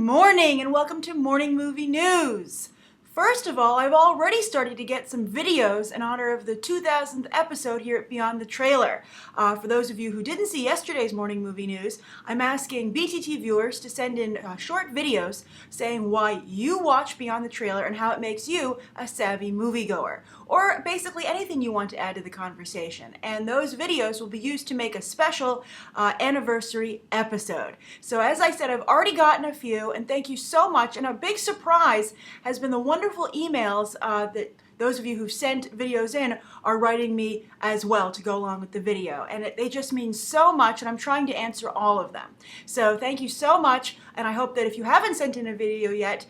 morning and welcome to Morning Movie News. First of all, I've already started to get some videos in honor of the 2000th episode here at Beyond the Trailer. For those of you who didn't see yesterday's Morning Movie News, I'm asking BTT viewers to send in short videos saying why you watch Beyond the Trailer and how it makes you a savvy moviegoer, or basically anything you want to add to the conversation. And those videos will be used to make a special anniversary episode. So as I said, I've already gotten a few, and thank you so much. And a big surprise has been the wonderful emails that those of you who've sent videos in are writing me as well to go along with the video. And they just mean so much, and I'm trying to answer all of them. So thank you so much, and I hope that if you haven't sent in a video yet,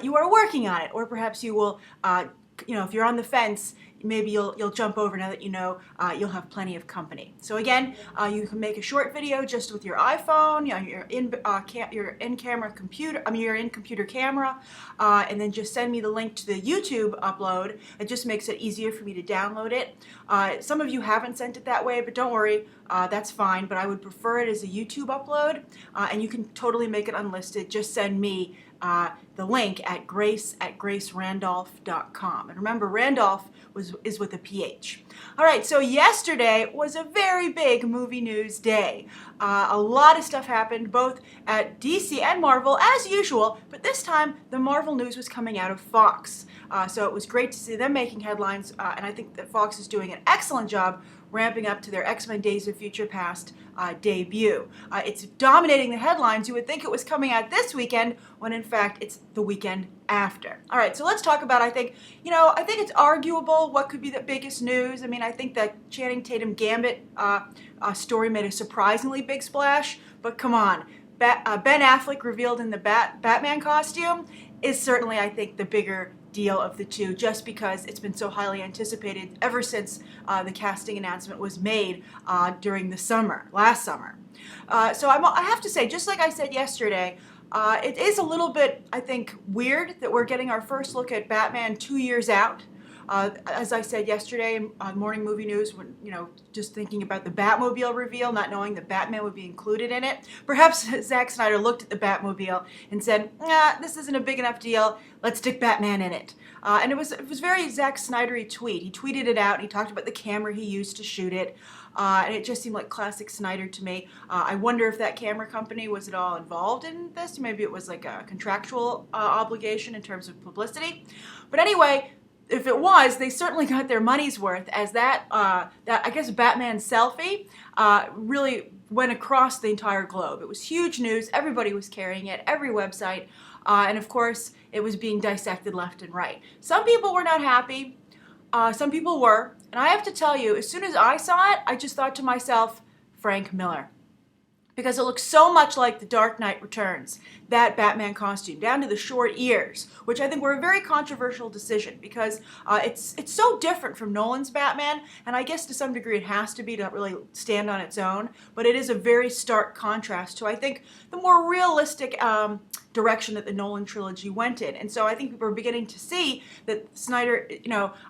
you are working on it, or perhaps you will, if you're on the fence, maybe you'll jump over now that you know you'll have plenty of company. So again, you can make a short video just with your iPhone, your in-camera computer, your in-computer camera, and then just send me the link to the YouTube upload. It just makes it easier for me to download it. Some of you haven't sent it that way, but don't worry, that's fine. But I would prefer it as a YouTube upload, and you can totally make it unlisted. Just send me the link at gracerandolph.com. And remember, Randolph is with a PH. All right, so yesterday was a very big movie news day. A lot of stuff happened, both at DC and Marvel, as usual, but this time the Marvel news was coming out of Fox. So it was great to see them making headlines, and I think that Fox is doing an excellent job ramping up to their X-Men Days of Future Past debut. It's dominating the headlines. You would think it was coming out this weekend, when in fact it's the weekend after. All right, so let's talk about, I think it's arguable what could be the biggest news. I mean, I think that Channing Tatum Gambit story made a surprisingly big splash, but come on. Ben Affleck revealed in the Batman costume is certainly, I think, the bigger deal of the two, just because it's been so highly anticipated ever since the casting announcement was made during the last summer. So I have to say, just like I said yesterday, it is a little bit, I think, weird that we're getting our first look at Batman 2 years out. As I said yesterday on Morning Movie News, when just thinking about the Batmobile reveal, not knowing that Batman would be included in it, perhaps Zack Snyder looked at the Batmobile and said, "Nah, this isn't a big enough deal. Let's stick Batman in it." And it was very Zack Snyder-y tweet. He tweeted it out, and he talked about the camera he used to shoot it, and it just seemed like classic Snyder to me. I wonder if that camera company was at all involved in this. Maybe it was like a contractual obligation in terms of publicity. But anyway, if it was, they certainly got their money's worth, as that I guess Batman selfie really went across the entire globe. It was huge news. Everybody was carrying it, every website, and of course it was being dissected left and right. Some people were not happy. Some people were, and I have to tell you, as soon as I saw it, I just thought to myself, Frank Miller. Because it looks so much like The Dark Knight Returns, that Batman costume, down to the short ears, which I think were a very controversial decision, because it's so different from Nolan's Batman, and I guess to some degree it has to be to really stand on its own, but it is a very stark contrast to, I think, the more realistic direction that the Nolan trilogy went in. And so I think people are beginning to see that Snyder,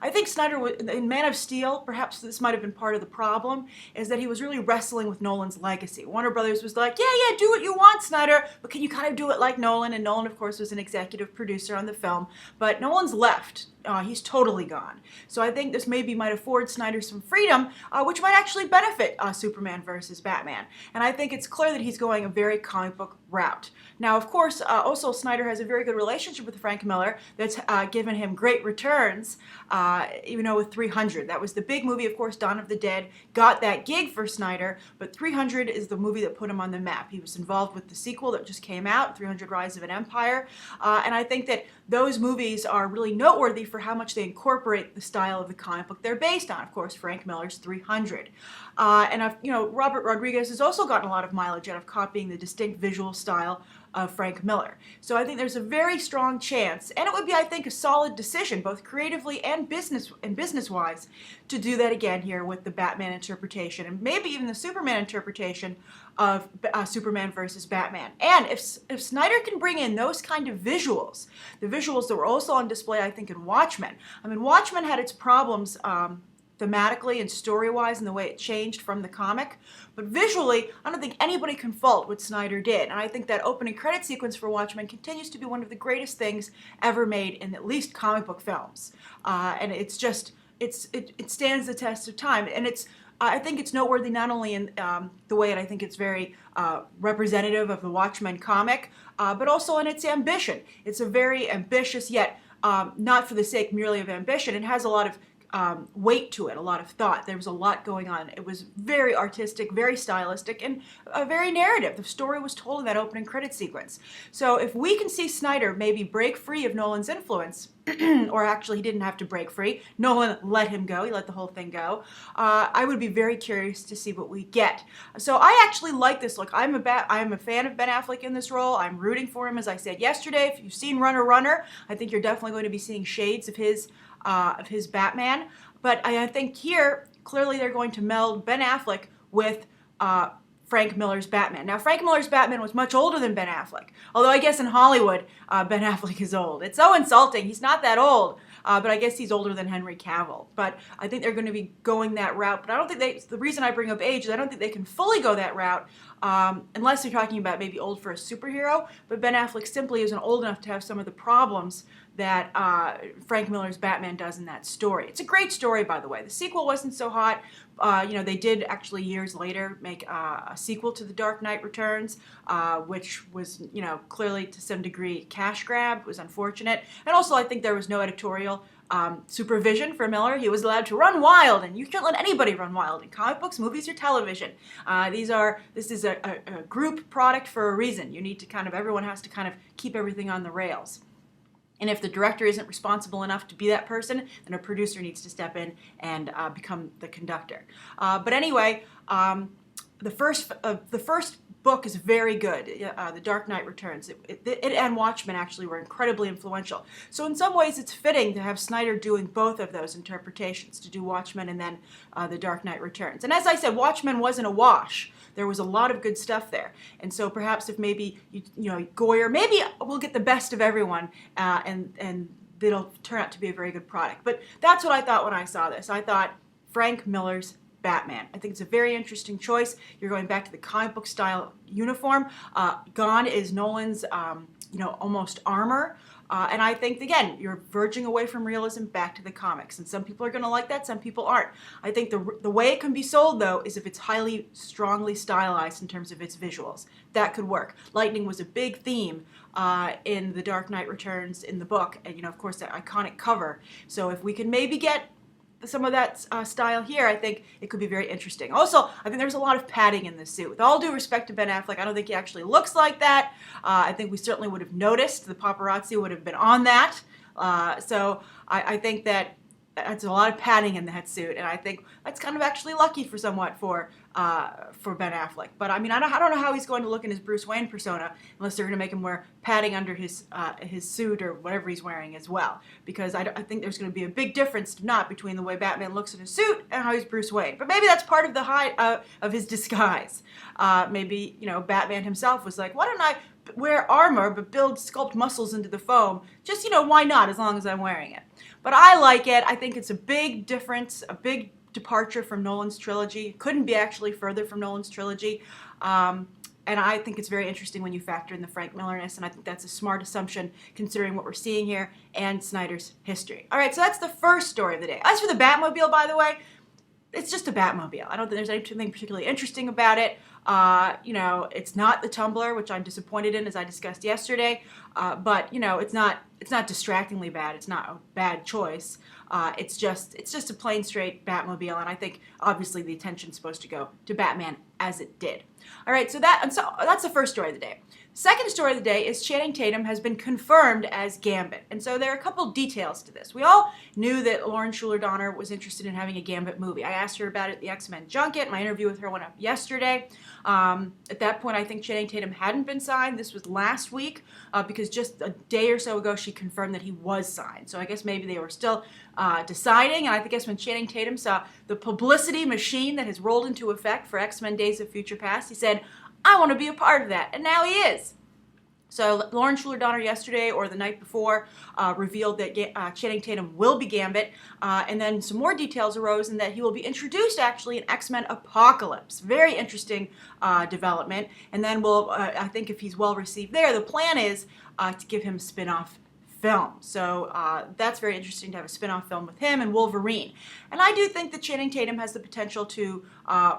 I think Snyder, in Man of Steel, perhaps this might have been part of the problem, is that he was really wrestling with Nolan's legacy. Warner Brothers was like, yeah, do what you want, Snyder, but can you kind of do it like Nolan? And Nolan, of course, was an executive producer on the film, but Nolan's left. He's totally gone. So I think this maybe might afford Snyder some freedom, which might actually benefit Superman versus Batman. And I think it's clear that he's going a very comic book route. Now, of course, also Snyder has a very good relationship with Frank Miller that's given him great returns, with 300. That was the big movie, of course. Dawn of the Dead got that gig for Snyder, but 300 is the movie that put him on the map. He was involved with the sequel that just came out, 300 Rise of an Empire, and I think that those movies are really noteworthy for how much they incorporate the style of the comic book they're based on. Of course, Frank Miller's 300. And Robert Rodriguez has also gotten a lot of mileage out of copying the distinct visual style of Frank Miller. So I think there's a very strong chance, and it would be, I think, a solid decision, both creatively and business-wise, to do that again here with the Batman interpretation, and maybe even the Superman interpretation of Superman versus Batman. And if Snyder can bring in those kind of visuals, the visuals that were also on display, I think, in Watchmen. I mean, Watchmen had its problems thematically and story-wise and the way it changed from the comic. But visually, I don't think anybody can fault what Snyder did. And I think that opening credit sequence for Watchmen continues to be one of the greatest things ever made in at least comic book films. And it's just, it stands the test of time. And I think it's noteworthy not only in the way that I think it's very representative of the Watchmen comic, but also in its ambition. It's a very ambitious, yet not for the sake merely of ambition. It has a lot of weight to it, a lot of thought. There was a lot going on. It was very artistic, very stylistic, and very narrative. The story was told in that opening credit sequence. So if we can see Snyder maybe break free of Nolan's influence, or actually he didn't have to break free, Nolan let him go, he let the whole thing go, I would be very curious to see what we get. So I actually like this look. I'm a fan of Ben Affleck in this role. I'm rooting for him, as I said yesterday. If you've seen Runner, I think you're definitely going to be seeing shades of his Batman. But I think here, clearly they're going to meld Ben Affleck with Frank Miller's Batman. Now, Frank Miller's Batman was much older than Ben Affleck. Although I guess in Hollywood, Ben Affleck is old. It's so insulting. He's not that old. But I guess he's older than Henry Cavill. But I think they're going to be going that route. But I don't think the reason I bring up age is I don't think they can fully go that route unless they're talking about maybe old for a superhero. But Ben Affleck simply isn't old enough to have some of the problems that Frank Miller's Batman does in that story. It's a great story, by the way. The sequel wasn't so hot. They did actually years later make a sequel to The Dark Knight Returns, which was, clearly to some degree cash grab. It was unfortunate. And also I think there was no editorial supervision for Miller. He was allowed to run wild, and you shouldn't let anybody run wild in comic books, movies, or television. This is a group product for a reason. You need to everyone has to keep everything on the rails. And if the director isn't responsible enough to be that person, then a producer needs to step in and become the conductor. But anyway, the first book is very good. The Dark Knight Returns. It and Watchmen actually were incredibly influential. So in some ways, it's fitting to have Snyder doing both of those interpretations, to do Watchmen and then The Dark Knight Returns. And as I said, Watchmen wasn't a wash. There was a lot of good stuff there. And so perhaps if maybe, Goyer, maybe we'll get the best of everyone and it'll turn out to be a very good product. But that's what I thought when I saw this. I thought Frank Miller's Batman. I think it's a very interesting choice. You're going back to the comic book style uniform. Gone is Nolan's, almost armor. And I think, again, you're verging away from realism back to the comics. And some people are going to like that, some people aren't. I think the way it can be sold, though, is if it's highly, strongly stylized in terms of its visuals. That could work. Lightning was a big theme in The Dark Knight Returns in the book. And, of course, that iconic cover. So if we can maybe get some of that style here, I think it could be very interesting. Also, I think there's a lot of padding in this suit. With all due respect to Ben Affleck, I don't think he actually looks like that. I think we certainly would have noticed. The paparazzi would have been on that. So I think that that's a lot of padding in that suit, and I think that's actually lucky for Ben Affleck. But I mean, I don't know how he's going to look in his Bruce Wayne persona unless they're going to make him wear padding under his suit or whatever he's wearing as well. Because I think there's going to be a big difference, between the way Batman looks in his suit and how he's Bruce Wayne. But maybe that's part of the height of his disguise. Maybe Batman himself was like, why don't I wear armor but sculpt muscles into the foam? Just why not? As long as I'm wearing it. But I like it. I think it's a big difference, a big departure from Nolan's trilogy. It couldn't be actually further from Nolan's trilogy. And I think it's very interesting when you factor in the Frank Miller-ness, and I think that's a smart assumption considering what we're seeing here and Snyder's history. All right, so that's the first story of the day. As for the Batmobile, by the way, it's just a Batmobile. I don't think there's anything particularly interesting about it. It's not the Tumbler, which I'm disappointed in, as I discussed yesterday. But it's not distractingly bad. It's not a bad choice. It's just a plain straight Batmobile, and I think obviously the attention's supposed to go to Batman, as it did. All right, so that's the first story of the day. Second story of the day is Channing Tatum has been confirmed as Gambit. And so there are a couple details to this. We all knew that Lauren Shuler Donner was interested in having a Gambit movie. I asked her about it at the X-Men Junket. My interview with her went up yesterday. At that point, I think Channing Tatum hadn't been signed. This was last week because just a day or so ago, she confirmed that he was signed. So I guess maybe they were still deciding. And I guess when Channing Tatum saw the publicity machine that has rolled into effect for X-Men Days of Future Past, he said, I want to be a part of that. And now he is. So Lauren Shuler Donner yesterday or the night before revealed that Channing Tatum will be Gambit, and then some more details arose in that he will be introduced actually in X-Men Apocalypse. Very interesting development. And then I think if he's well received there, the plan is to give him a spin-off film. So that's very interesting to have a spin-off film with him and Wolverine. And I do think that Channing Tatum has the potential to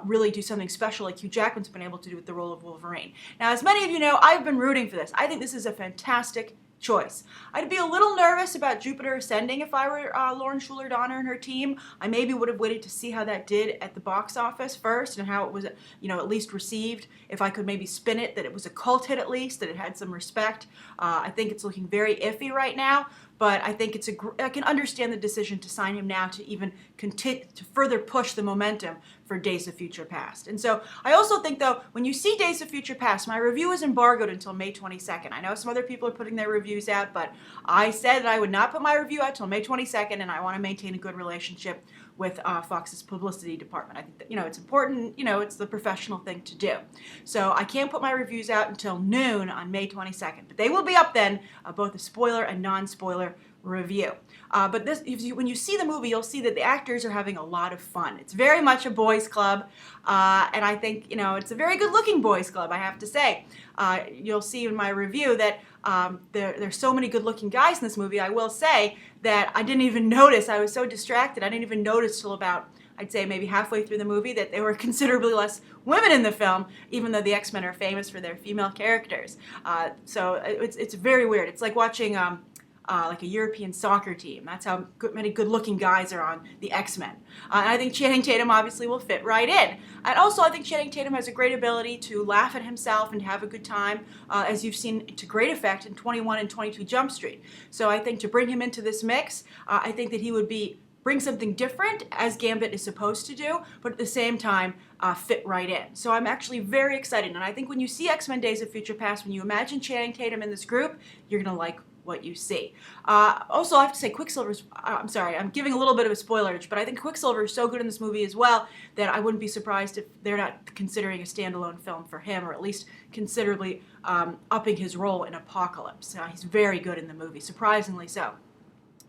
really do something special like Hugh Jackman's been able to do with the role of Wolverine. Now, as many of you know, I've been rooting for this. I think this is a fantastic choice. I'd be a little nervous about Jupiter Ascending if I were Lauren Shuler Donner and her team. I maybe would have waited to see how that did at the box office first and how it was, at least received. If I could maybe spin it that it was a cult hit at least, that it had some respect. I think it's looking very iffy right now. But I think I can understand the decision to sign him now to even continue to further push the momentum for Days of Future Past. And so I also think, though, when you see Days of Future Past, my review is embargoed until May 22nd. I know some other people are putting their reviews out, but I said that I would not put my review out until May 22nd, and I want to maintain a good relationship with Fox's publicity department. I think that, it's important, it's the professional thing to do. So I can't put my reviews out until noon on May 22nd, but they will be up then, both a spoiler and non-spoiler review. But when you see the movie, you'll see that the actors are having a lot of fun. It's very much a boys' club, and I think, it's a very good-looking boys' club, I have to say. You'll see in my review that there's so many good-looking guys in this movie. I will say that I didn't even notice. I was so distracted. I didn't even notice till about, I'd say maybe halfway through the movie, that there were considerably less women in the film, even though the X-Men are famous for their female characters. So it's very weird. It's like watching like a European soccer team. That's how many good-looking guys are on the X-Men. And I think Channing Tatum obviously will fit right in. And also, I think Channing Tatum has a great ability to laugh at himself and have a good time, as you've seen to great effect in 21 and 22 Jump Street. So I think to bring him into this mix, I think that he would bring something different, as Gambit is supposed to do, but at the same time, fit right in. So I'm actually very excited. And I think when you see X-Men Days of Future Past, when you imagine Channing Tatum in this group, you're going to like what you see. Also, I have to say, I'm sorry, I'm giving a little bit of a spoilerage, but I think Quicksilver is so good in this movie as well that I wouldn't be surprised if they're not considering a standalone film for him, or at least considerably upping his role in Apocalypse. He's very good in the movie, surprisingly so.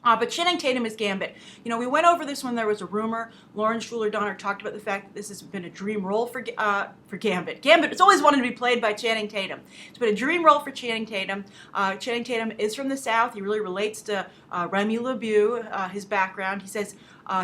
But Channing Tatum is Gambit. We went over this when there was a rumor. Lauren Shuler Donner talked about the fact that this has been a dream role for Gambit. Gambit has always wanted to be played by Channing Tatum. It's been a dream role for Channing Tatum. Channing Tatum is from the South. He really relates to Remy LeBeau, his background. He says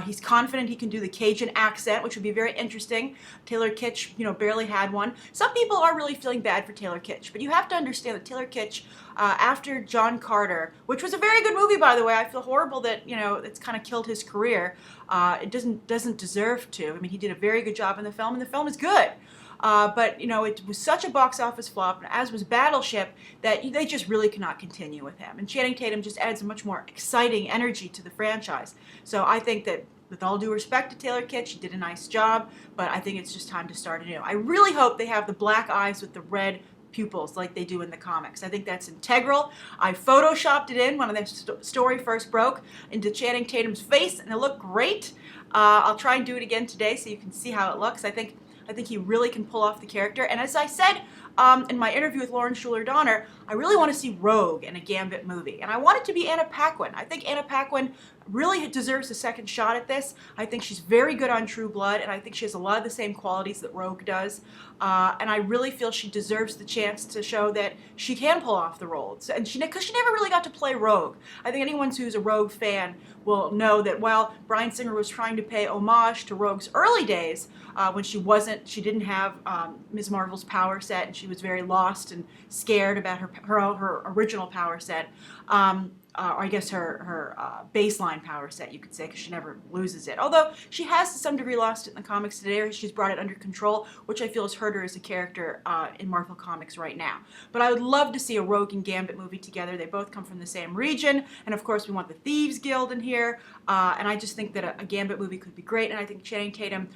he's confident he can do the Cajun accent, which would be very interesting. Taylor Kitsch, barely had one. Some people are really feeling bad for Taylor Kitsch, but you have to understand that Taylor Kitsch, after John Carter, which was a very good movie, by the way, I feel horrible that, it's kind of killed his career. It doesn't deserve to. I mean, he did a very good job in the film, and the film is good. But, it was such a box office flop, as was Battleship, that they just really cannot continue with him. And Channing Tatum just adds a much more exciting energy to the franchise. So I think that, with all due respect to Taylor Kitsch, he did a nice job, but I think it's just time to start anew. I really hope they have the black eyes with the red pupils like they do in the comics. I think that's integral. I photoshopped it in when the story first broke into Channing Tatum's face, and it looked great. I'll try and do it again today so you can see how it looks. I think he really can pull off the character. And as I said in my interview with Lauren Shuler Donner, I really want to see Rogue in a Gambit movie. And I want it to be Anna Paquin. I think Anna Paquin really deserves a second shot at this. I think she's very good on True Blood, and I think she has a lot of the same qualities that Rogue does. And I really feel she deserves the chance to show that she can pull off the role. And because she never really got to play Rogue. I think anyone who's a Rogue fan will know that while Bryan Singer was trying to pay homage to Rogue's early days, when she didn't have Ms. Marvel's power set, and she was very lost and scared about her original power set, or I guess her baseline power set, you could say, because she never loses it. Although she has to some degree lost it in the comics today, she's brought it under control, which I feel has hurt her as a character in Marvel Comics right now. But I would love to see a Rogue and Gambit movie together. They both come from the same region, and of course we want the Thieves Guild in here, and I just think that a Gambit movie could be great, and I think Channing Tatum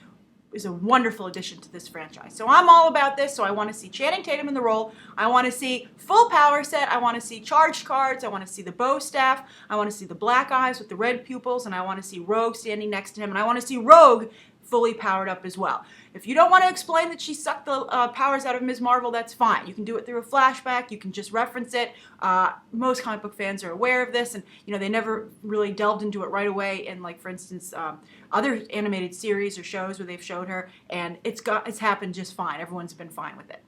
is a wonderful addition to this franchise. So I'm all about this. So I want to see Channing Tatum in the role. I want to see full power set. I want to see charged cards. I want to see the bow staff. I want to see the black eyes with the red pupils. And I want to see Rogue standing next to him. And I want to see Rogue fully powered up as well. If you don't want to explain that she sucked the powers out of Ms. Marvel, that's fine. You can do it through a flashback. You can just reference it. Most comic book fans are aware of this, and they never really delved into it right away. In, like, for instance, other animated series or shows where they've showed her, and it's happened just fine. Everyone's been fine with it.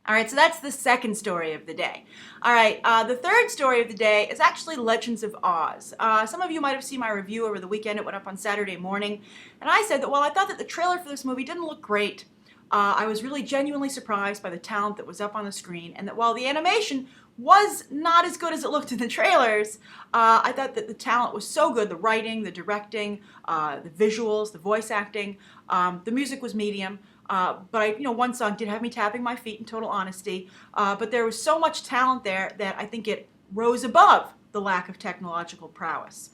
All right, so that's the second story of the day. All right, the third story of the day is actually Legends of Oz. Some of you might have seen my review over the weekend. It went up on Saturday morning. And I said that while I thought that the trailer for this movie didn't look great, I was really genuinely surprised by the talent that was up on the screen, and that while the animation was not as good as it looked in the trailers, I thought that the talent was so good. The writing, the directing, the visuals, the voice acting, the music was medium. But one song did have me tapping my feet in total honesty. But there was so much talent there that I think it rose above the lack of technological prowess.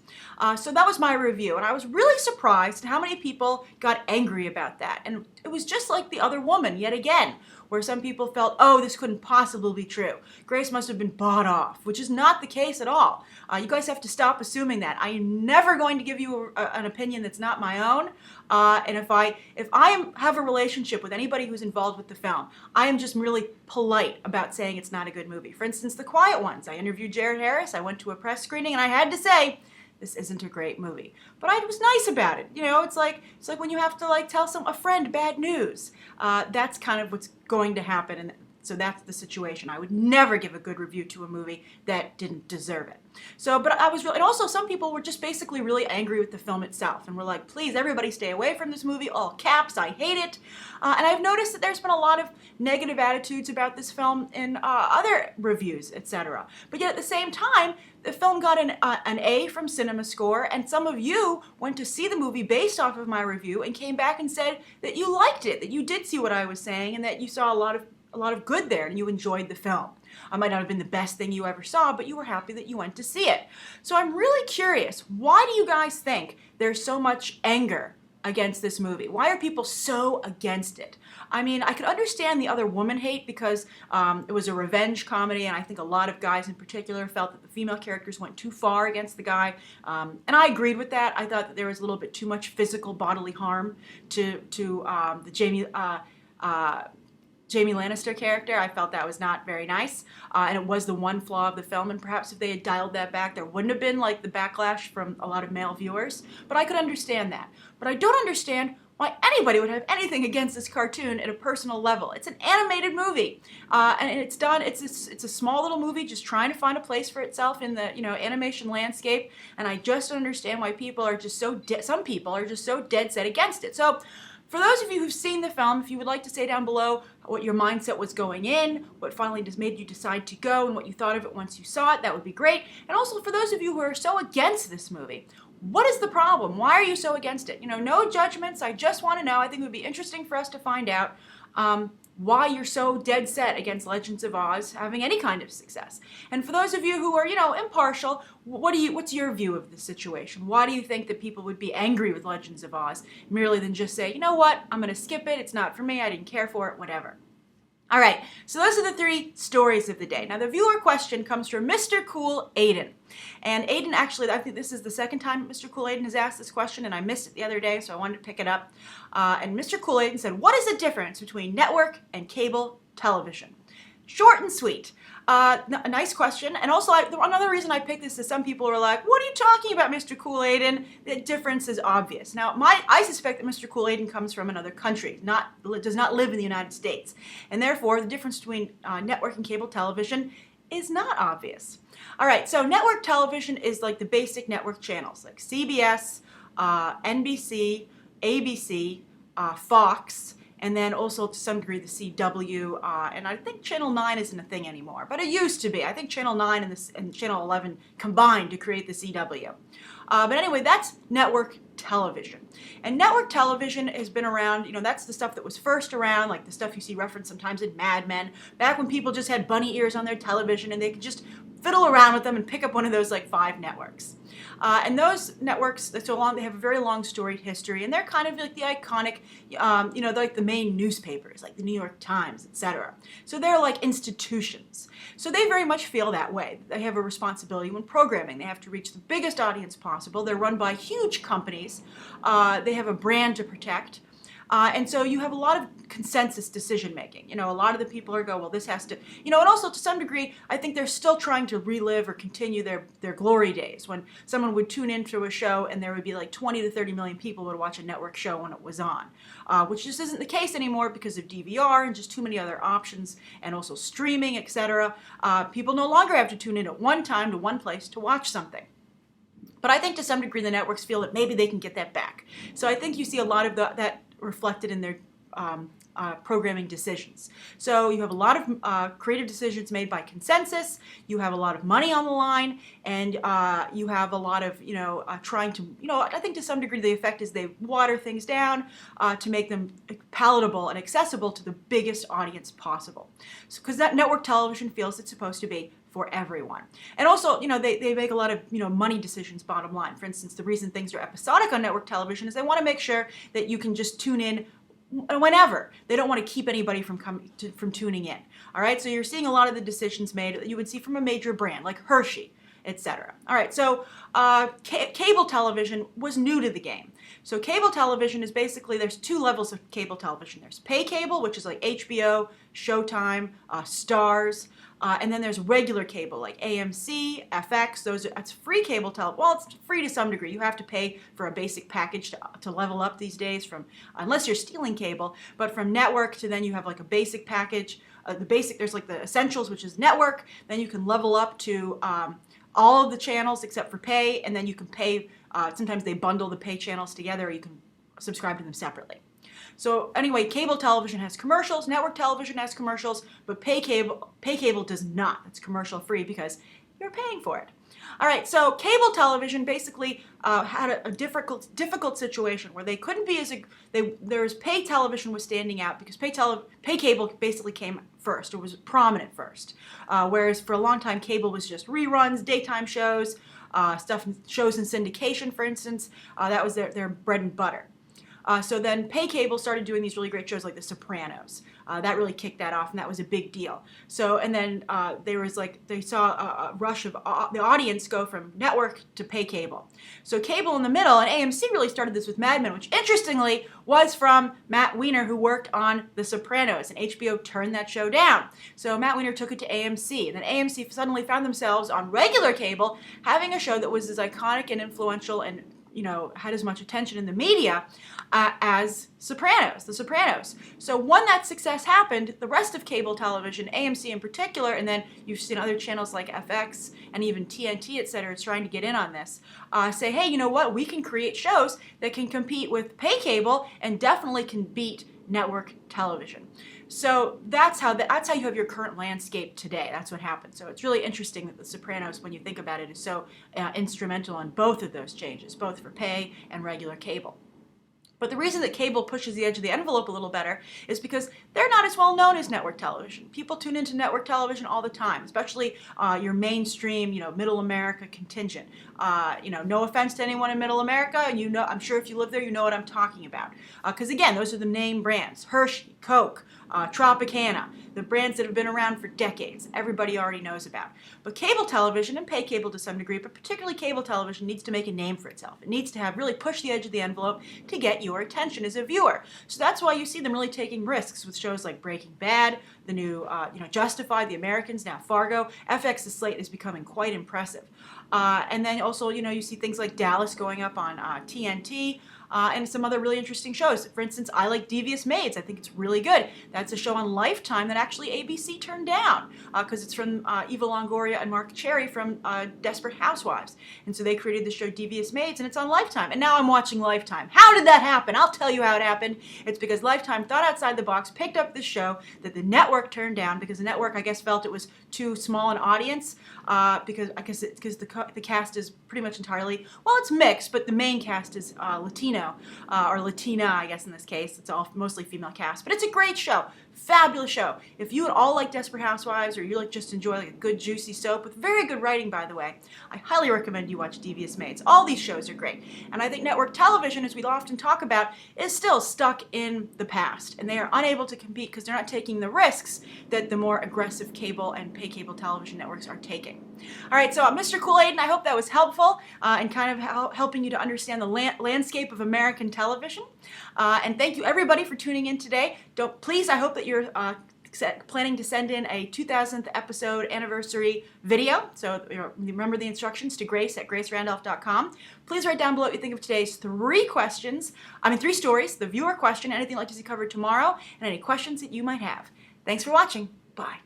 So that was my review, and I was really surprised at how many people got angry about that. And it was just like The Other Woman, yet again, where some people felt, oh, this couldn't possibly be true. Grace must have been bought off, which is not the case at all. You guys have to stop assuming that. I am never going to give you an opinion that's not my own. And if I have a relationship with anybody who's involved with the film, I am just really polite about saying it's not a good movie. For instance, The Quiet Ones. I interviewed Jared Harris. I went to a press screening, and I had to say, this isn't a great movie. But I was nice about it. It's like when you have to tell a friend bad news. That's kind of what's going to happen, and so that's the situation. I would never give a good review to a movie that didn't deserve it. But I was really, and also some people were just basically really angry with the film itself, and were like, please, everybody stay away from this movie, all caps, I hate it. And I've noticed that there's been a lot of negative attitudes about this film in other reviews, etc. But yet at the same time, the film got an A from CinemaScore, and some of you went to see the movie based off of my review and came back and said that you liked it, that you did see what I was saying, and that you saw a lot of good there, and you enjoyed the film. It might not have been the best thing you ever saw, but you were happy that you went to see it. So I'm really curious, why do you guys think there's so much anger against this movie? Why are people so against it? I mean, I could understand The Other Woman hate because it was a revenge comedy, and I think a lot of guys in particular felt that the female characters went too far against the guy, and I agreed with that. I thought that there was a little bit too much physical bodily harm to the Jamie Lannister character. I felt that was not very nice, and it was the one flaw of the film, and perhaps if they had dialed that back, there wouldn't have been the backlash from a lot of male viewers, but I could understand that. But I don't understand why anybody would have anything against this cartoon at a personal level. It's an animated movie, and it's a small little movie just trying to find a place for itself in the animation landscape, and I just don't understand why people are just some people are just so dead set against it. So for those of you who've seen the film, if you would like to say down below what your mindset was going in, what finally just made you decide to go, and what you thought of it once you saw it, that would be great. And also for those of you who are so against this movie, what is the problem? Why are you so against it? No judgments. I just want to know. I think it would be interesting for us to find out why you're so dead set against Legends of Oz having any kind of success. And for those of you who are, impartial, what's your view of the situation? Why do you think that people would be angry with Legends of Oz merely than just say, you know what, I'm going to skip it, it's not for me, I didn't care for it, whatever. All right, so those are the three stories of the day. Now, the viewer question comes from Mr. Cool Aiden. And Aiden, actually, I think this is the second time Mr. Cool Aiden has asked this question, and I missed it the other day, so I wanted to pick it up. And Mr. Cool Aiden said, what is the difference between network and cable television? Short and sweet. A nice question. And also, another reason I picked this is some people are like, what are you talking about, Mr. Cool Aiden? The difference is obvious. Now, I suspect that Mr. Cool Aiden comes from another country, does not live in the United States. And therefore, the difference between network and cable television is not obvious. All right, so network television is like the basic network channels, like CBS, NBC, ABC, Fox, and then also to some degree the CW, and I think Channel 9 isn't a thing anymore, but it used to be. I think Channel 9 and Channel 11 combined to create the CW. But anyway, that's network television. And network television has been around, that's the stuff that was first around, like the stuff you see referenced sometimes in Mad Men, back when people just had bunny ears on their television and they could just fiddle around with them and pick up one of those 5 networks. And those networks, they have a very long storied history, and they're kind of like the iconic, they're like the main newspapers, like the New York Times, etc. So they're like institutions. So they very much feel that way. They have a responsibility when programming. They have to reach the biggest audience possible. They're run by huge companies. They have a brand to protect. And so you have a lot of consensus decision making. A lot of the people well, this has to, and also to some degree, I think they're still trying to relive or continue their glory days when someone would tune into a show and there would be like 20 to 30 million people would watch a network show when it was on, which just isn't the case anymore because of DVR and just too many other options and also streaming, etc. People no longer have to tune in at one time to one place to watch something. But I think to some degree the networks feel that maybe they can get that back. So I think you see a lot of that reflected in their programming decisions. So you have a lot of creative decisions made by consensus, you have a lot of money on the line, and you have a lot of, trying to, I think to some degree the effect is they water things down to make them palatable and accessible to the biggest audience possible. Because that network television feels it's supposed to be for everyone. And also, they make a lot of, money decisions bottom line. For instance, the reason things are episodic on network television is they want to make sure that you can just tune in whenever. They don't want to keep anybody from tuning in. All right, so you're seeing a lot of the decisions made that you would see from a major brand like Hershey, etc. All right, so cable television was new to the game. So cable television is basically, there's two levels of cable television. There's pay cable, which is like HBO, Showtime, Stars, and then there's regular cable like AMC, FX. That's free cable television. Well, it's free to some degree. You have to pay for a basic package to level up these days, unless you're stealing cable. But from network to then you have like a basic package. There's like the essentials, which is network. Then you can level up to all of the channels except for pay, and then you can pay. Sometimes they bundle the pay channels together, or you can subscribe to them separately. So anyway, cable television has commercials, network television has commercials, but pay cable does not. It's commercial free because you're paying for it. All right, so cable television basically had a difficult situation where they couldn't be pay television was standing out because pay cable basically came first, or was prominent first, whereas for a long time cable was just reruns, daytime shows, shows in syndication, for instance. That was their bread and butter. So then pay cable started doing these really great shows like The Sopranos. That really kicked that off, and that was a big deal. So, and then they saw a rush of the audience go from network to pay cable. So cable in the middle, and AMC really started this with Mad Men, which interestingly was from Matt Weiner, who worked on The Sopranos, and HBO turned that show down. So Matt Weiner took it to AMC, and then AMC suddenly found themselves on regular cable having a show that was as iconic and influential and had as much attention in the media as The Sopranos. So when that success happened, the rest of cable television, AMC in particular, and then you've seen other channels like FX and even TNT, etc., trying to get in on this, say, hey, you know what? We can create shows that can compete with pay cable and definitely can beat network television. So that's how you have your current landscape today. That's what happened. So it's really interesting that The Sopranos, when you think about it, is so instrumental in both of those changes, both for pay and regular cable. But the reason that cable pushes the edge of the envelope a little better is because they're not as well known as network television. People tune into network television all the time, especially your mainstream, middle America contingent. No offense to anyone in middle America, I'm sure if you live there, you know what I'm talking about. Because again, those are the name brands: Hershey, Coke, Tropicana, the brands that have been around for decades. Everybody already knows about. But cable television, and pay cable to some degree, but particularly cable television, needs to make a name for itself. It needs to really push the edge of the envelope to get your attention as a viewer. So that's why you see them really taking risks with shows like Breaking Bad, the new Justified, The Americans, now Fargo. FX's slate is becoming quite impressive. And then also, you see things like Dallas going up on TNT, and some other really interesting shows. For instance, I like Devious Maids. I think it's really good. That's a show on Lifetime that actually ABC turned down because it's from Eva Longoria and Mark Cherry from Desperate Housewives. And so they created the show Devious Maids, and it's on Lifetime. And now I'm watching Lifetime. How did that happen? I'll tell you how it happened. It's because Lifetime thought outside the box, picked up this show that the network turned down because the network, I guess, felt it was too small an audience because the cast is pretty much entirely, well, it's mixed, but the main cast is Latino. Or Latina, I guess in this case. It's all mostly female cast. But it's a great show. Fabulous show. If you at all like Desperate Housewives, or you like just enjoy like a good juicy soap with very good writing, by the way, I highly recommend you watch Devious Maids. All these shows are great. And I think network television, as we often talk about, is still stuck in the past. And they are unable to compete because they're not taking the risks that the more aggressive cable and pay cable television networks are taking. All right, so Mr. Kool-Aid, and I hope that was helpful in kind of helping you to understand the landscape of American television. And thank you everybody for tuning in today. Please, I hope that you're planning to send in a 2000th episode anniversary video. So remember the instructions to Grace at gracerandolph.com. Please write down below what you think of today's three stories, the viewer question, anything you'd like to see covered tomorrow, and any questions that you might have. Thanks for watching. Bye.